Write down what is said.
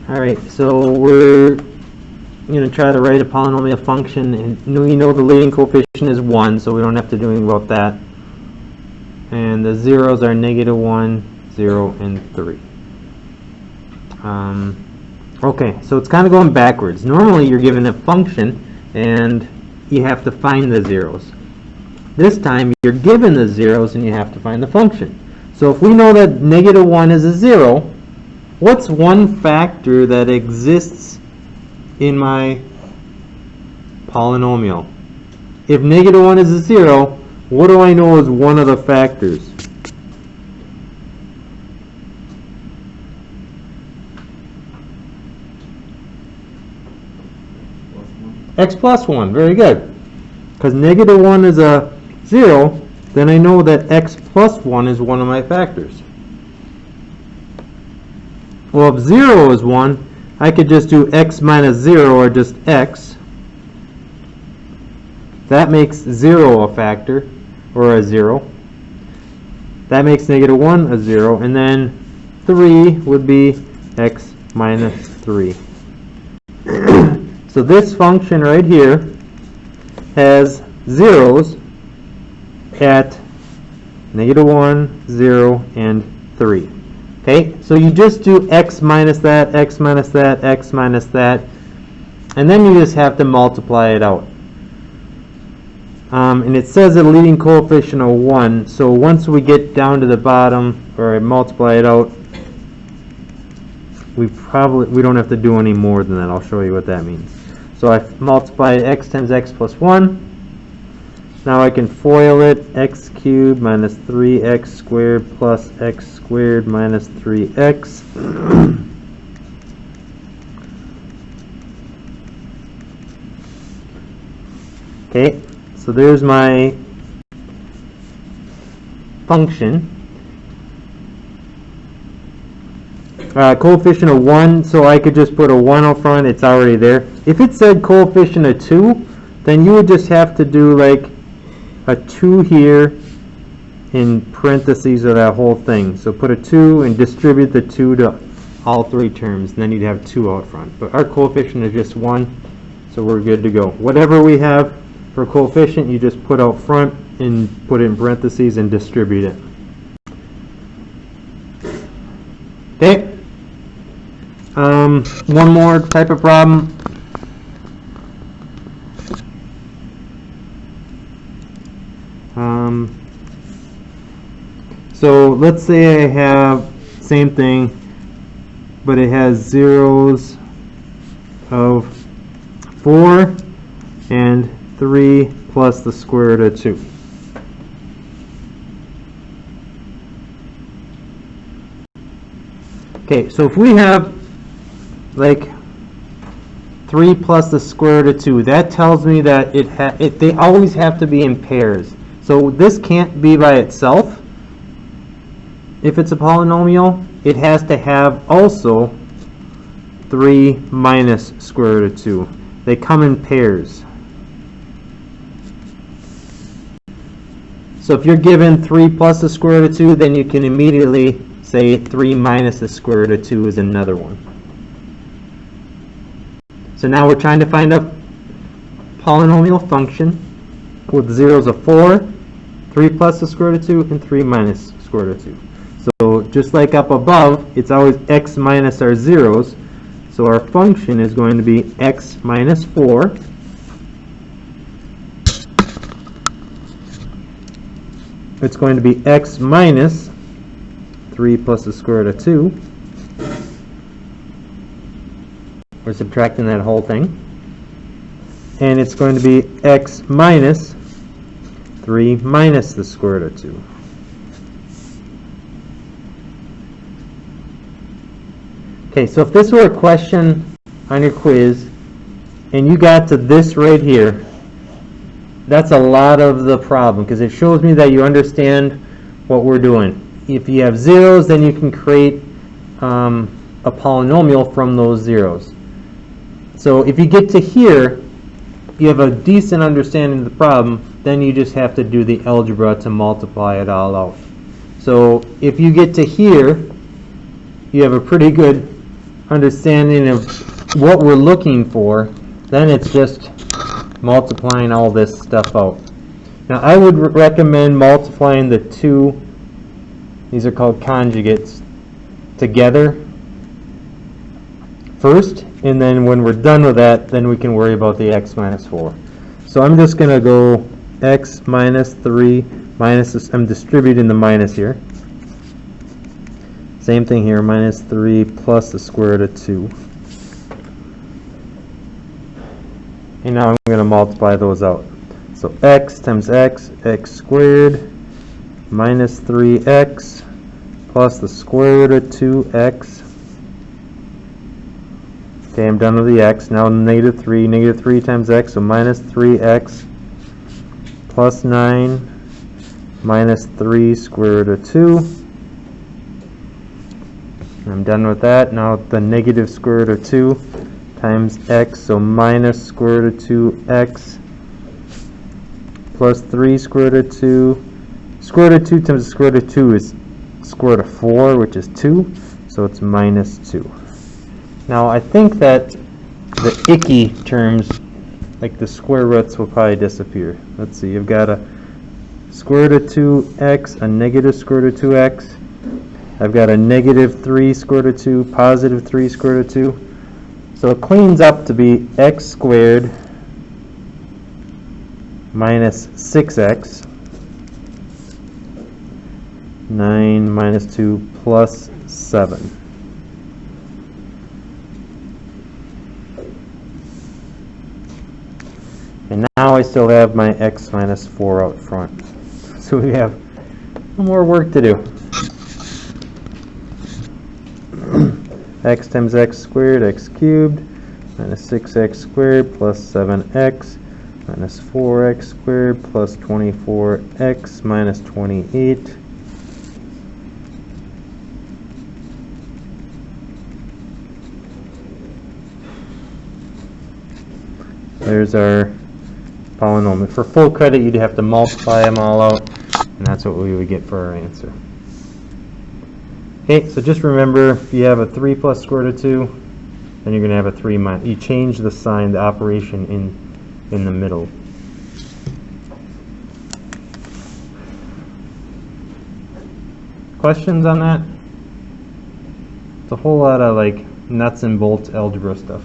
Alright, so we're going to try to write a polynomial function, and we know the leading coefficient is 1, so we don't have to do anything about that. And the zeros are -1, 0, and 3. Okay, so it's kind of going backwards. Normally you're given a function and you have to find the zeros. This time you're given the zeros and you have to find the function. So if we know that -1 is a 0, what's one factor that exists in my polynomial? If -1 is a 0, what do I know is one of the factors? X plus 1, very good. Because -1 is a 0, then I know that x plus 1 is one of my factors. Well, if 0 is 1, I could just do x minus 0, or just x. That makes 0 a factor, or a 0. That makes -1 a 0, and then 3 would be x minus 3. So this function right here has zeros at -1, 0, and 3. Okay, so you just do x minus that, x minus that, x minus that, and then you just have to multiply it out. And it says a leading coefficient of 1, so once we get down to the bottom, or I multiply it out, we don't have to do any more than that. I'll show you what that means. So I multiply x times x plus 1. Now I can FOIL it. X cubed minus 3x squared plus x squared minus 3x. Okay, so there's my function. Coefficient of 1, so I could just put a 1 up front, it's already there. If it said coefficient of 2, then you would just have to do like a 2 here in parentheses of that whole thing. So put a 2 and distribute the 2 to all 3 terms, and then you'd have 2 out front. But our coefficient is just 1, so we're good to go. Whatever we have for coefficient, you just put out front and put it in parentheses and distribute it. Okay. One more type of problem. So let's say I have same thing, but it has zeros of 4 and 3 plus the square root of 2. Okay, so if we have like 3 plus the square root of 2, that tells me that they always have to be in pairs. So this can't be by itself. If it's a polynomial, it has to have also 3 minus square root of 2. They come in pairs. So if you're given 3 plus the square root of 2, then you can immediately say 3 minus the square root of 2 is another one. So now we're trying to find a polynomial function with zeros of 4, 3 plus the square root of 2, and 3 minus square root of 2. So just like up above, it's always x minus our zeros. So our function is going to be x minus 4. It's going to be x minus 3 plus the square root of 2. We're subtracting that whole thing. And it's going to be x minus 3 minus the square root of 2. Okay, so if this were a question on your quiz, and you got to this right here, that's a lot of the problem, because it shows me that you understand what we're doing. If you have zeros, then you can create a polynomial from those zeros. So if you get to here, you have a decent understanding of the problem, then you just have to do the algebra to multiply it all out. So if you get to here, you have a pretty good understanding of what we're looking for, then it's just multiplying all this stuff out. Now I would recommend multiplying the two, these are called conjugates, together first, and then when we're done with that, then we can worry about the x minus 4. So I'm just going to go x minus 3 minus this, I'm distributing the minus here. Same thing here, minus 3 plus the square root of 2. And now I'm going to multiply those out. So x times x, x squared, minus 3x, plus the square root of 2x. Okay, I'm done with the x. Now negative 3 times x, so minus 3x, plus 9, minus 3 square root of 2. I'm done with that. Now the negative square root of 2 times x, so minus square root of 2x, plus 3 square root of 2. Square root of 2 times the square root of 2 is square root of 4, which is 2, so it's minus 2. Now I think that the icky terms, like the square roots, will probably disappear. Let's see, you've got a square root of 2x, a negative square root of 2x. I've got a negative 3 square root of 2, positive 3 square root of 2. So it cleans up to be x squared minus 6x, 9 minus 2 plus 7. And now I still have my x minus 4 out front. So we have more work to do. X times x squared, x cubed, minus 6x squared plus 7x, minus 4x squared plus 24x minus 28. There's our polynomial. For full credit, you'd have to multiply them all out, and that's what we would get for our answer. Okay, so just remember, if you have a 3 plus square root of 2, then you're going to have a 3 minus. You change the sign, the operation in the middle. Questions on that? It's a whole lot of like nuts and bolts algebra stuff.